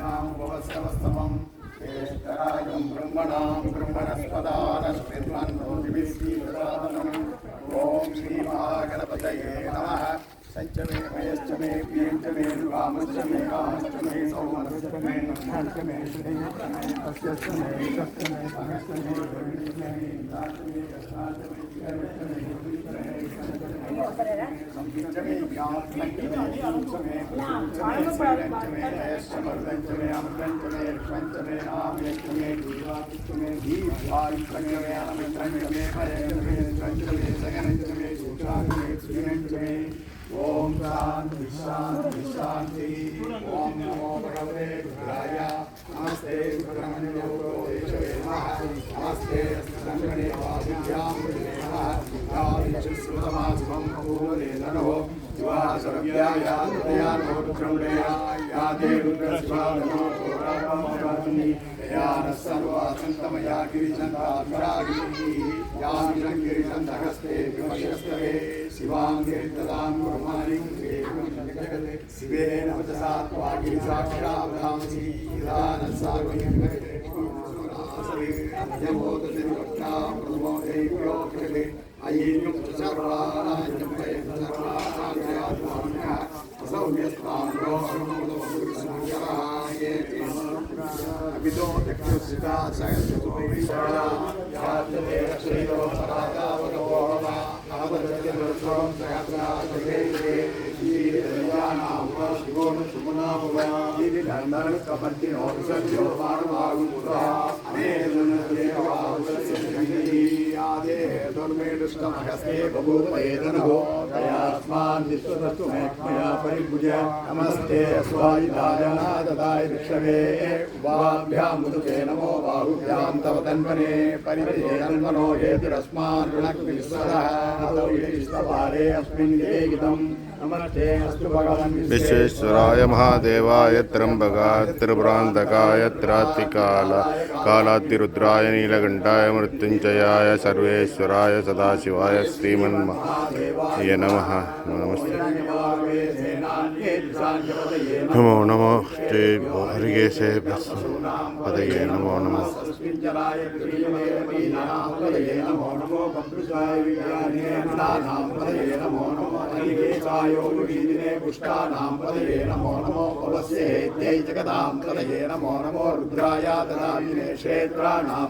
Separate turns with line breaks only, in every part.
भवस्तमस्तमम् ज्येष्ठराजं ब्रह्मणां ब्रह्मणस्पदानश्रीर्मन्नोतिभिस्सीदसादनम् ॐ श्रीमहागणपतये नमः। सञ्च मे मयश्च मे प्रियञ्च मे वामश्च मे कामश्च मे सौमश्च मे नक्षश्च मे श्रेयश्च मे तस्यश्च मे यशश्च मे सहश्च मे गरुडश्च मे इन्द्राश्च मे यशाश्च मे ईश्वरश्च मे संविच्च मे ज्ञानश्च मे ईश्च मे प्रसूच्च मे श्रीरञ्च मे जयश्च मरुदञ्च मे अमृतञ्च मे ऋष्वञ्च मे नामयश्च मे जीवाश्च मे धीर्वायुश्च मे अनमित्रञ्च मे भयञ्च मे ऋष्वञ्च मे सगनञ्च मे सूत्राञ्च मे श्रीरञ्च मे ओम शांति शांति शांति। ओम नमो भगवते रुद्राय। नमस्ते ब्रह्मण्यो देशवे नमः। नमस्ते ब्रह्मणे वादिभ्यां नमः। याविश्रुतमासुभं पूर्वदेदनो युवासरव्याया तदयानो रुद्रमुदया या ते रुद्रस्वादनो पुराणमोरावनि यानः सर्वासन्तमया गिरिशन्ताभिरागिनी या गिरिशन्तहस्ते विमशस्तवे शिवांगे तदां कुर्माणिं शिवेन वचसा त्वा गिरिसाक्षावधामसि दानः सार्वयं यमोदतिर्वक्ता प्रमोदेभ्यो कृते अयेयुं च सर्वानां वयं सर्वानां सौम्यस्तां रोषमुदवसुरसंख्याये अभितो दक्षुसिता सहस्रतोभिषया यातते श्रीरो परादावतो वा अवदतिर्वत्सं सहस्राधिके ीरयानां शिवोन सुमनाभवा धर्मं कपन्तिनो सद्यो पारमागुपुरा आदे दुर्मेदुष्टमहस्ते बभूवयेदनो दयास्मान् विश्वतस्तु मया परिभुज नमस्ते स्वायुधाय विक्षवे उभाभ्यां मुदुते नमो बाहुभ्यां तव तन्मने परिजयन्मनो हेतिरस्मान् ऋणक्विश्वरः अतो ईश्वरे अस्मिन् गीतम्
विश्वेश्वराय महादेवाय त्र्यंबकाय त्रिपुरान्तकाय कालातिरुद्राय नीलकण्ठाय मृत्युञ्जयाय सर्वेश्वराय सदाशिवाय श्रीमन्महादेवाय नमः। नमस्ते नमो नमो श्री हरिकेशे पदये नमो नमः।
योगिने पुष्टानां पदये नमो नमो भवस्य हेत्यै जगदां पदये नमो नमो रुद्राय ददामिने क्षेत्राणां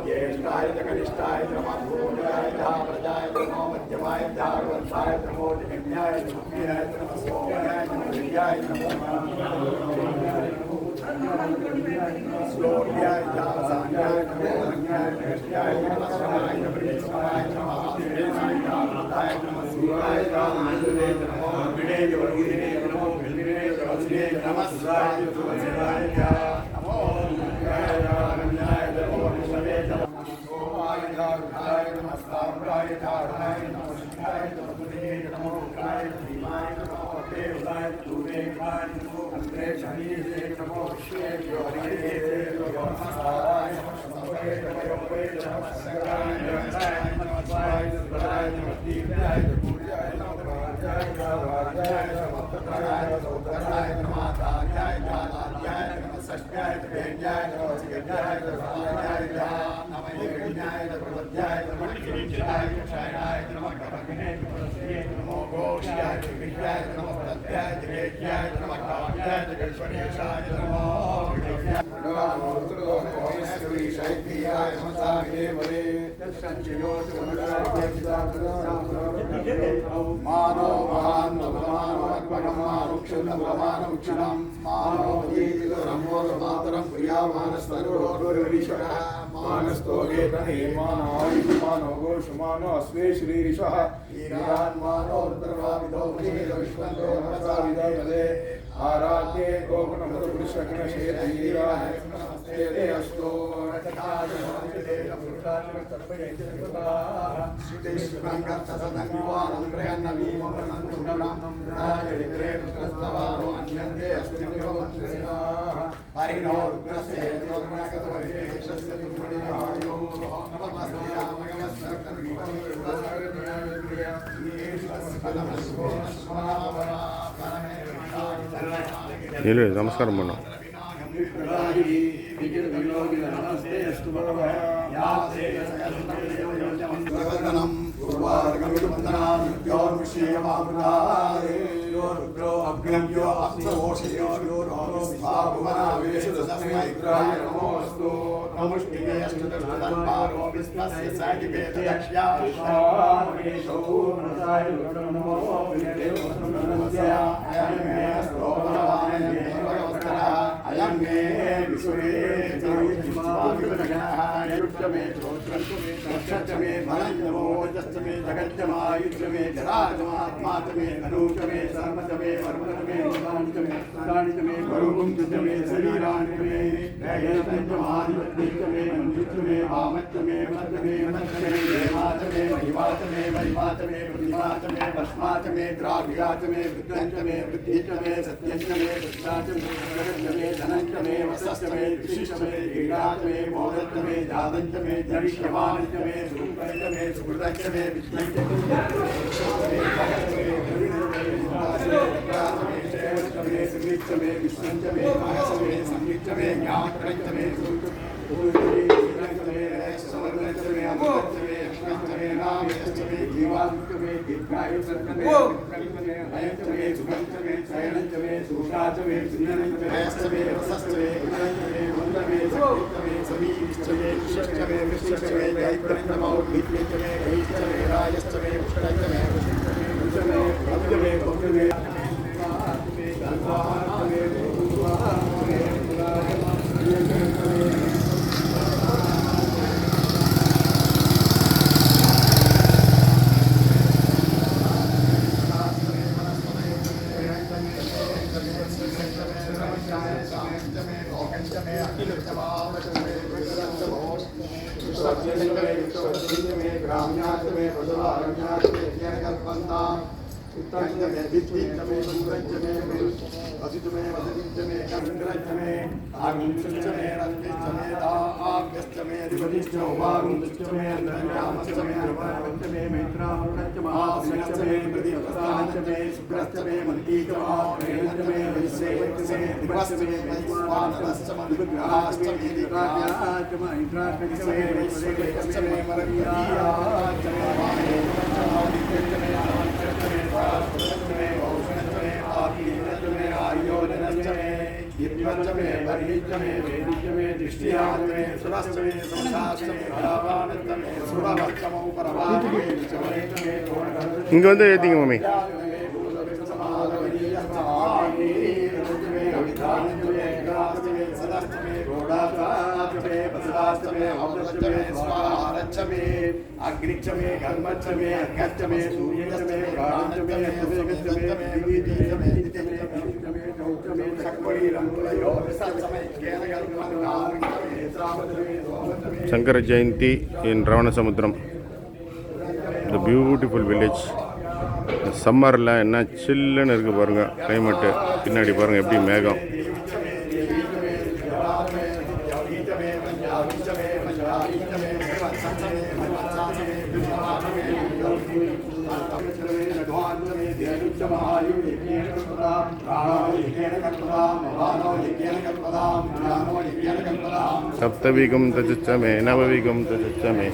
ज्येष्ठाय कनिष्ठाय नमोऽन्याय प्रजाय नमो मध्यमाय वंशाय नमो दिव्याय नमोऽन्याय सोमयाय नमोऽन्याय श्लोक्याय सांख्याय नमो अन्याय कृष्णाय नमस्काराय नमस्काराय नमोऽन्याय नमः सूराय रामाय नमो विणे योगिने नमो विणे योगिने नमस्काराय सुवज्राय नमो अन्याय नमो विष्णवे सोमाय दारुणाय नमस्काराय दारुणाय नमस्काराय नमो काय धीमाय नमो देवाय दूरेवाय नमो अग्रे शरीरे नमो श्री योगिने नमस्काराय नमस्ते नमोवे नमस्काराय नमस्काराय नमस्काराय नमस्तीयाय पूजाय नमस्काराय नमस्काराय नमस्काराय सौदराय नमस्काराय कालाय नमस्काराय वेद्याय नमस्काराय नमस्काराय नमस्काराय प्रवद्याय नमस्काराय क्षयाय नमस्काराय नमो घोषाय विद्याय नमो प्रत्याय वेद्याय नमस्काराय जगेश्वरेशाय नमो नमो श्री शैत्याय नमस्कारे वरे मानो महान् भगवानुक्षुणं मानो मातरं प्रियामानस्तरुषः मानस्तो वेदने मानो गोषुमानो अस्मे श्रीरिषः ईरान्मानो रुद्रवाविदो विश्वन्तो नमसाविदे आराध्ये गोपनमृषकनशेतीराहे अस्तो
இல்லை நமஸ்காரம் பண்ணோம்
अयं मे विसुरे मे भलञ्जमो जस्तमे जगज्जमायुष्यमे जराजमात्मात्मे अनूचमे सर्वचमे वर्मचमे काणिचमे वरुगुंजमे शरीराणिचमे जयतंजमादिवत्तिचमे मन्युचमे वामच्चमे मध्यमे मध्यमे देवाचमे महिवाचमे महिवाचमे प्रतिमाचमे भस्माचमे द्राभियाचमे वृद्धञ्चमे वृद्धिचमे सत्यञ्चमे वृद्धाचमे जगज्जमे धनञ्चमे वसश्चमे विशिष्टमे क्रीडाचमे मोदच्चमे जातञ्चमे जनिष्यमानञ्चमे सुकृतञ्चमे सुकृतञ्चमे विष्णञ्चमे संगीतमे विष्णञ्चमे महसमे संगीतमे ज्ञानक्रञ्चमे सुकृतञ्चमे समर्पणञ्चमे अमृतञ्चमे अष्टञ्चमे नामयश्चमे जीवाञ्चमे दीर्घायुषञ्चमे अयञ्चमे सुगञ्चमे शयनञ्चमे सुषाचमे श्रीयञ्चमे अयश्चमे वसश्चमे गुणञ्चमे वन्दमे संगीतमे समीविश्चमे विशिष्टमे विशिष्टमे जयप्रञ्चमो भित्यञ्चमे गैश्चमे रायश्चमे पुष्करञ्चमे वशिष्टमे भव्यमे भव्यमे उत्तरञ्चमे भित्तिञ्चमे सूरञ्चमे वसितमे वसतिञ्चमे चन्द्रञ्चमे आगुंशञ्चमे रन्तिञ्चमे दाभ्यश्चमे दिवतिश्च उपागुंशञ्चमे अन्तर्यामश्चमे अनुपञ्चमे मैत्रामरुणञ्चमे प्रतिपदाञ्चमे शुक्रश्चमे मन्तीचमाप्रेणञ्चमे वैश्वेञ्चमे दिवश्चमे वैश्वानरश्चमे दिवग्रहाश्चमे दिव्याचमे इन्द्राचमे वैश्वेञ्चमे मरवीयाचमे वायुञ्चमे दिव्यंचमे बर्हिंचमे वेदिंचमे दृष्टियाचमे सुरश्चमे संसाश्चमे भावानंचमे सुरवच्चमो परवाचमे चमरेचमे
இங்கே வந்து ஏற்றிங்க மம்மி
अग्निचमे कर्मचमे अर्घ्यचमे सूर्यचमे प्राणचमे
சங்கர ஜெயந்தி இன் ராவணசமுத்திரம். இந்த பியூட்டிஃபுல் வில்லேஜ். சம்மரில் என்ன சில்லுன்னு இருக்குது பாருங்கள் கிளைமேட்டு. பின்னாடி பாருங்கள் எப்படி மேகம். सप्तविगं तजच्चमे नवविगं तजच्चमे.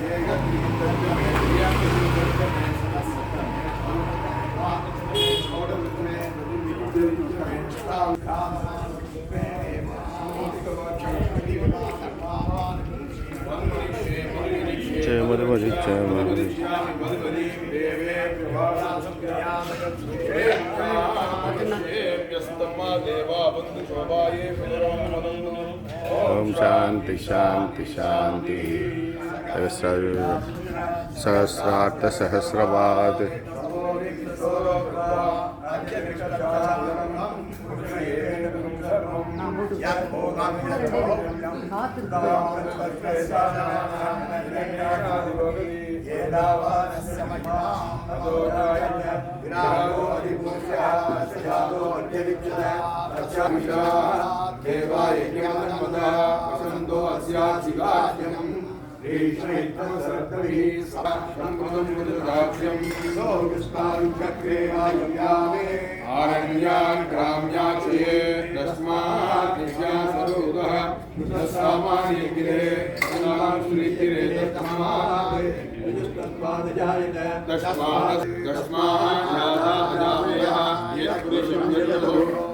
மதுமதி மதுமதி ஓம் சாந்தி சாந்தி சாந்தி. सहस्रार्थ सहस्रवाद
आरण्यान् ग्राम्याक्षये तस्मात् नित्यासरोदः तस्सामान्यगिरे तस्मान्सुरितिरे तस्मान्नाथाजामयः यत्पुरुषं यतो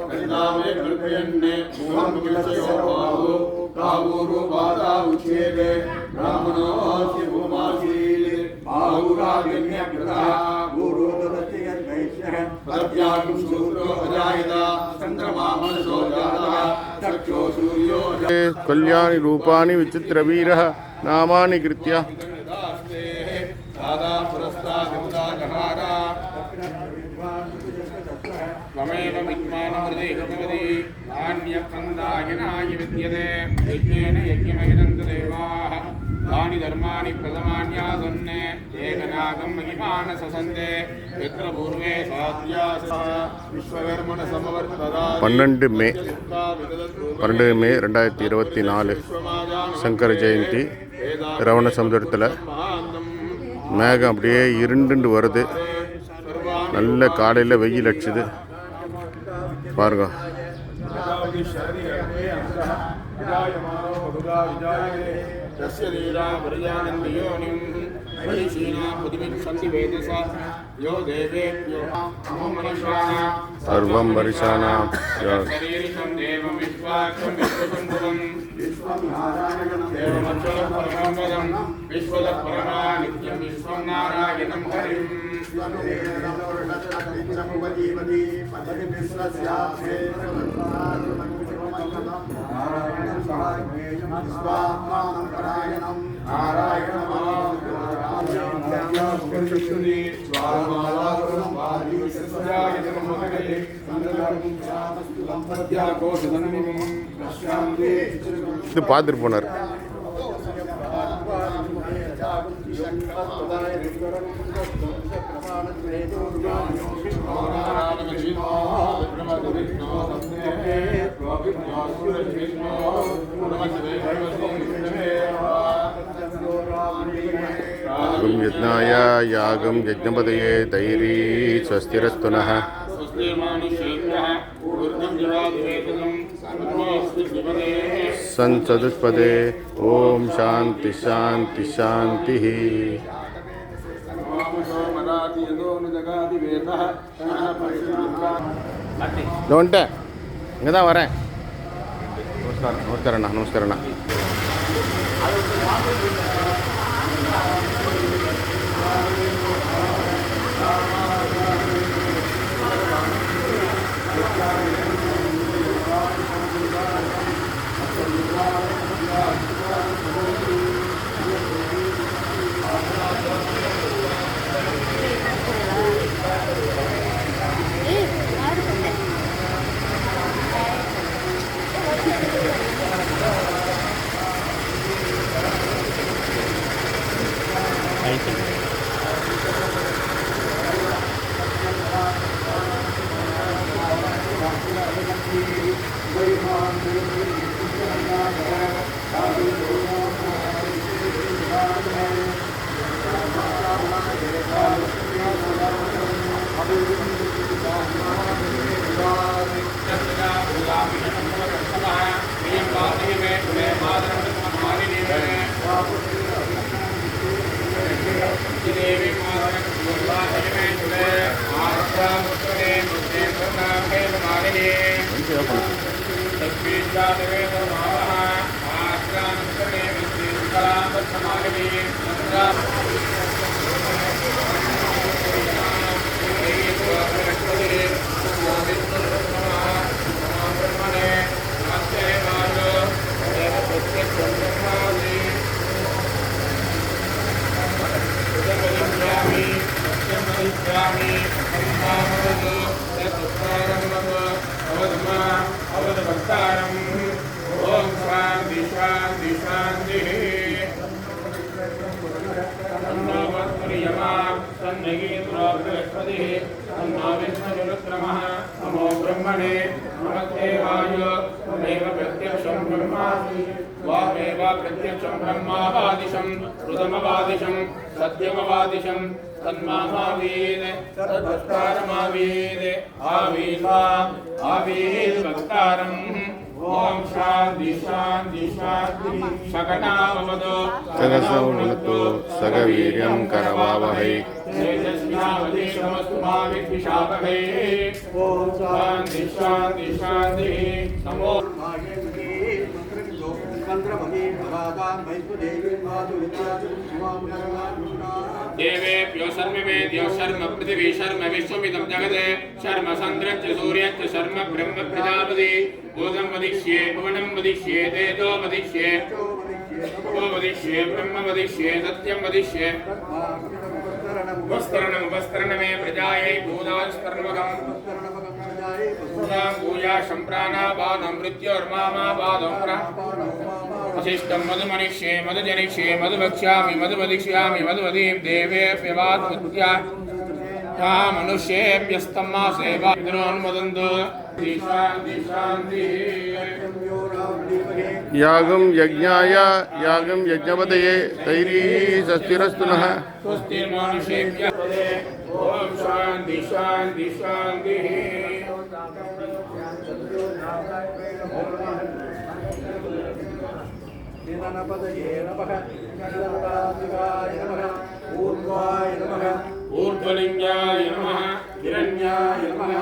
कन्नामे कल्पयन्ने मोहमुखयो भावो कावूरुपादा उच्येते ब्राह्मणोऽस्य भूमासीत् बाहुरागण्यकृतः गुरुदत्तयद्वैश्यः प्रत्यागुं शूद्रो अजायत चन्द्रमामनसो जातः चक्षो सूर्यो
कल्याणि रूपाणि विचित्रवीरः नामानि कृत्य
दादा पुरस्तादुदागहारा त्वमेव विद्वानमृदेकमवति नान्यखन्दायनाय विद्यते यज्ञेन यज्ञमहिदन्तु देवाः तानि धर्माणि प्रथमान्यासन्ने एकनागं महिमानससन्ते यत्र पूर्वे साध्यासः विश्वकर्मण समवर्तदा
12 மே 2024 சங்கர ஜெயந்தி. ரவண சமுதிரத்தில் மேகம் அப்படியே இருண்டு வருது. நல்ல காலையில் வெயில் அடிச்சுது பாருங்க. सर्वं वरिशानां இது பார்த்துட்டு போனார். यज्ञाय यागं यज्ञपदये तैरी स्वस्तिरस्तुनः संचतुष्पदे ओम शांति शांति शांति. வந்துட்டேன், இங்கே தான் வரேன். நமஸ்காரம் அண்ணா, நமஸ்காரம் அண்ணா.
Thank you. ओम शांति शांति शांति तन्नो वत्सुर्यमा तन्नगीन्द्रो बृहस्पतिः तन्नो विष्णुरुद्रमः नमो ब्रह्मणे नमस्ते वायो त्वमेव प्रत्यक्षं ब्रह्मासि वामेव प्रत्यक्षं ब्रह्मावादिशं ऋतमवादिशं सत्यमवादिशं तन्मामावीद तद्वक्तारमावीद आवीद्वा आवीद वक्तारम् ओम शांति शांति शांति सकनाववतु
सकसौनतो सकवीर्यं करवावहै
तेजस्विनावधीतमस्तु मा विद्विषावहै ओम शांति शांति शांति नमो देवेभ्यो शर्मवेद्यो शर्म पृथिवी शर्म विश्वमिदं जगते शर्म चन्द्रश्च सूर्यश्च शर्म ब्रह्म प्रजापति भूतं वदिष्ये भुवनं वदिष्ये तेजो वदिष्ये तपो वदिष्ये ब्रह्म वदिष्ये सत्यं वदिष्ये वस्तरणमे प्रजायै भूतास्पर्णमकम् पूजा सम्प्राणापादं मृत्योर्मामापादं वसिष्ठं मधुमनिष्ये मधुजनिष्ये मधुभक्ष्यामि मधुवदिष्यामि मधुवदीं देवेऽप्यवात्मुद्या मनुष्येभ्यस्तं मा सेवा विदुरोन्मदन्तु शान्ति शान्ति
यागं यज्ञाय यागं यज्ञपतये तैरी स्वस्तिरस्तु नः
स्वस्तिर्मनुष्येभ्यः ओम शान्ति शान्ति शान्ति ऊर्ध्वलिंगाय नमः हिरण्याय नमः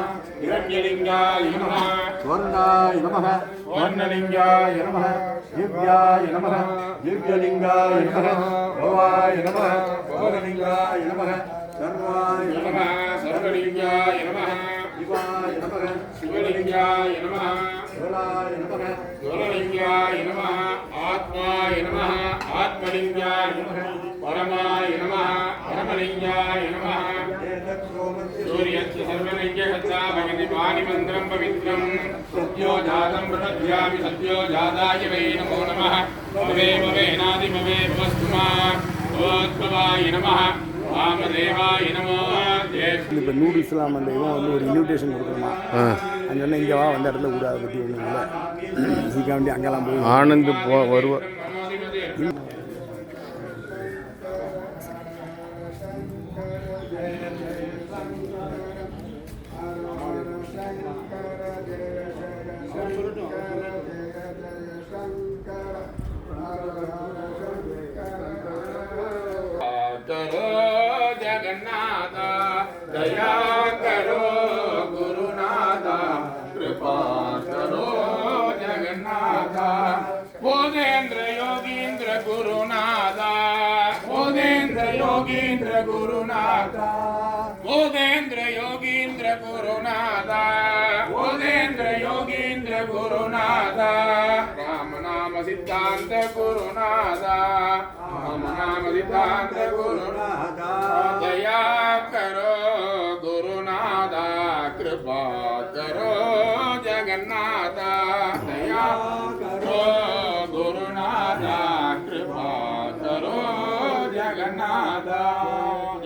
हिरण्यलिंगाय नमः
स्वर्णाय नमः स्वर्णलिंगाय नमः दिव्याय नमः दिव्यलिंगाय नमः भवाय नमः भवलिंगाय नमः सर्वाय
नमः सर्वलिंगाय नमः
शिवाय नमः
शिवलिंगाय नमः
शिवलाय नमः
ज्वललिंगाय नमः आत्माय नमः आत्मलिंगाय नमः परमाय नमः परमलिंगाय नमः सूर्यस्य सर्वलिंगहत्ता भगति पाणिमन्त्रं पवित्रं सत्यो जातं प्रदध्यामि सत्यो जाताय वै नमो नमः भवे भवेनादि भवे भवस्तुमा भवद्भवाय नमः वामदेवाय नमो
இப்போ நூடுல்ஸ்லாம் அந்த இவன் வந்து ஒரு இன்விடேஷன் கொடுக்குறோமா அங்கே சொன்னால் இங்கே வா வந்த இடத்துல கூட அதை பற்றி ஒன்றும் இல்லை இதுக்காக வேண்டி அங்கெல்லாம் போய்
ஆனந்த் வருவ
करो जगन्नाथ दया करो गुरुनाथ कृपा करो जगन्नाथ बोधेन्द्र योगीन्द्र गुरुनाथ बोधेन्द्र योगीन्द्र गुरुनाथ बोधेन्द्र योगीन्द्र गुरुनाथ बोधेन्द्र योगीन्द्र गुरुनाथ राम नाम सिद्धांत गुरुनाथ राम नाम सिद्धांत गुरुनाथ दया करो गुरुनाथ कृपा करो जगन्नाथ दया करो गुरुनाथ कृपा करो जगन्नाथ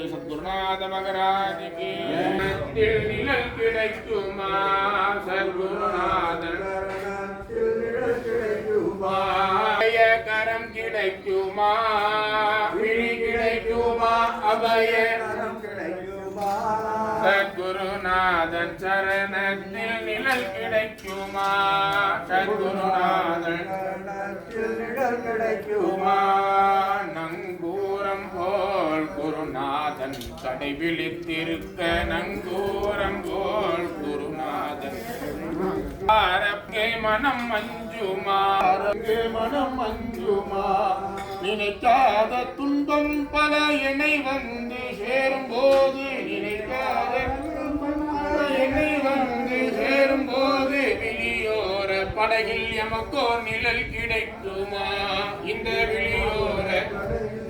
सद्गुरुनाथ महाराज की निழல் கிடைக்குமா சத்குருநாதன் கரம் கிடைக்குமா விழி கிடைக்குமா அபய சத்குருநாதன் சரணத்தில் நிழல் கிடைக்குமா சத்குருநாதன் கிடைக்குமா நங்கூரம் போல் குருநாதன் கடைபிடித்திருக்க நங்கூரம் போல் குருநாதன் ஆரப்பே மனம் மஞ்சுமா மனம் மஞ்சுமா நினைக்காத துன்பம் பல என்னை வந்து சேரும் போது நினைக்காத என்னை வந்து சேரும் போது வெளியோர படகில் எமக்கோர் நிழல் கிடைக்குமா இந்த வெளியோர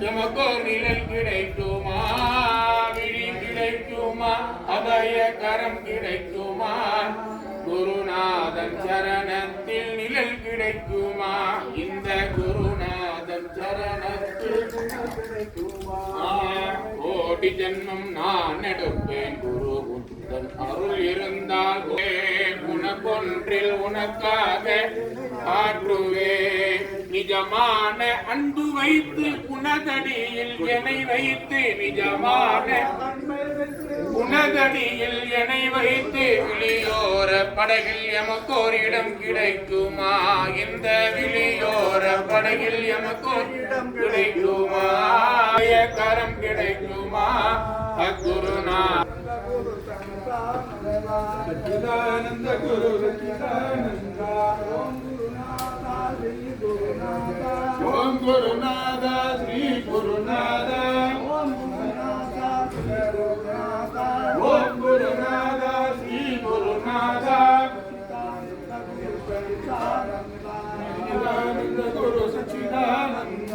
எமக்கோர் நிழல் கிடைக்குமா விழி கிடைக்குமா அபய கரம் கிடைக்குமா குருநாதன் சரணத்தில் நிழல் கிடைக்குமா இந்த குருநாதன் சரணத்தில் கோடி ஜென்மம் நான் எடுப்பேன் குரு உந்தன் அருள் இருந்தால் உனக்கொன்றில் உனக்காக ஆற்றுவேன் நிஜமான அன்பு வைத்து உனதடியில் என்னை வைத்து நிஜமான உனதடியில் என்னை வைத்து விழியோர படகில் எமக்கோர் இடம் கிடைக்குமா இந்த விழியோர படகில் எமக்கோர் இடம் கிடைக்குமா கரம் கிடைக்குமா குருநாத சச்சிதானந்த குரு சச்சிதானந்த ஓம் குருநாத ஸ்ரீ குருநாத ஓம் குருநாத ஸ்ரீ குருநாத சச்சிதானந்த குரு சச்சிதானந்த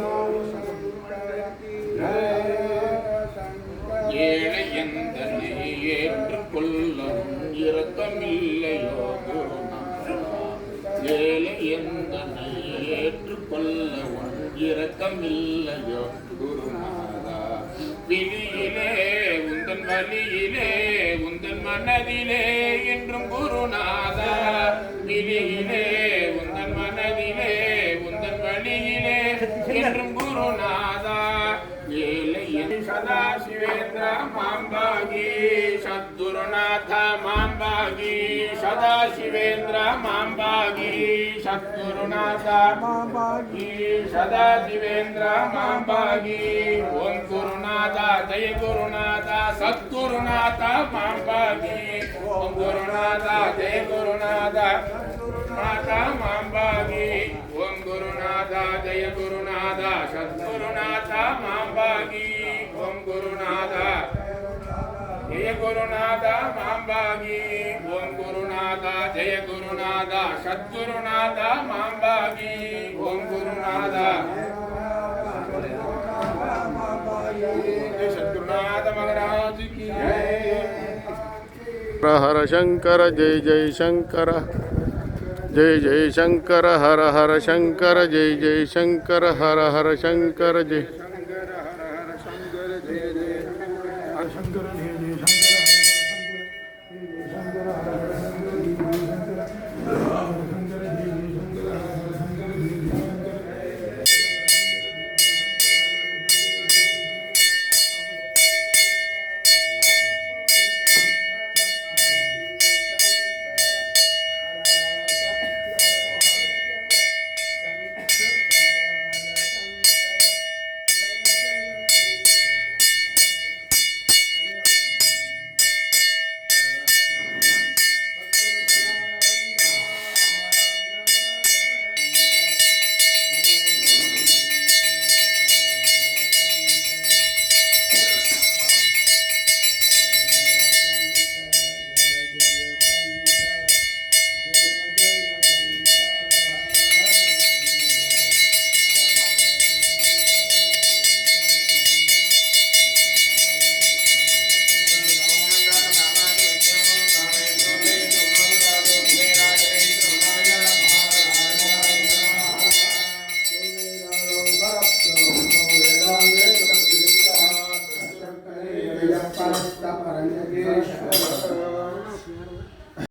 ஏழை எந்தனை ஏற்றுக்கொள்ளவும் இரக்கமில்லையோ குருநாதா ஏழை எந்தனை ஏற்றுக்கொள்ளவும் இரக்கமில்லையோ குருநாதா விழியிலே உந்தன் வழியிலே உந்தன் மனதிலே என்றும் குருநாதா விழியிலே உந்தன் மனதிலே உந்தன் வழியிலே என்றும் குருநாதா ஏழை சதாசிவேந்திர மாம்பாகி சத்குருநாத மாம்பாகி சதாசிவேந்திர மாம்பாகி சத்குருநாத மாம்பாகி சதாசிவேந்திர மாம்பாகி ஓம் குருநாத ஜெய குருநாத சத்குருநாத மாம்பாகி ஓம் குருநாத ஜெய குருநாத மாதா மாம்பாகி ஓம் குருநாத ஜெய குருநாத சத்குருநாத மாம்பாகி ஓம் குருநாத ஜெய குருநாத மாம்பாகி ஓம் குருநாத ஜெய குருநாத சத்குருநாத மாம்பாகி ஓம் குருநாத சத்குருநாத மகாராஜ் की
हर हर शंकर जय जय शंकर जय जय शंकर हर हर शंकर जय जय शंकर हर हर शंकर जय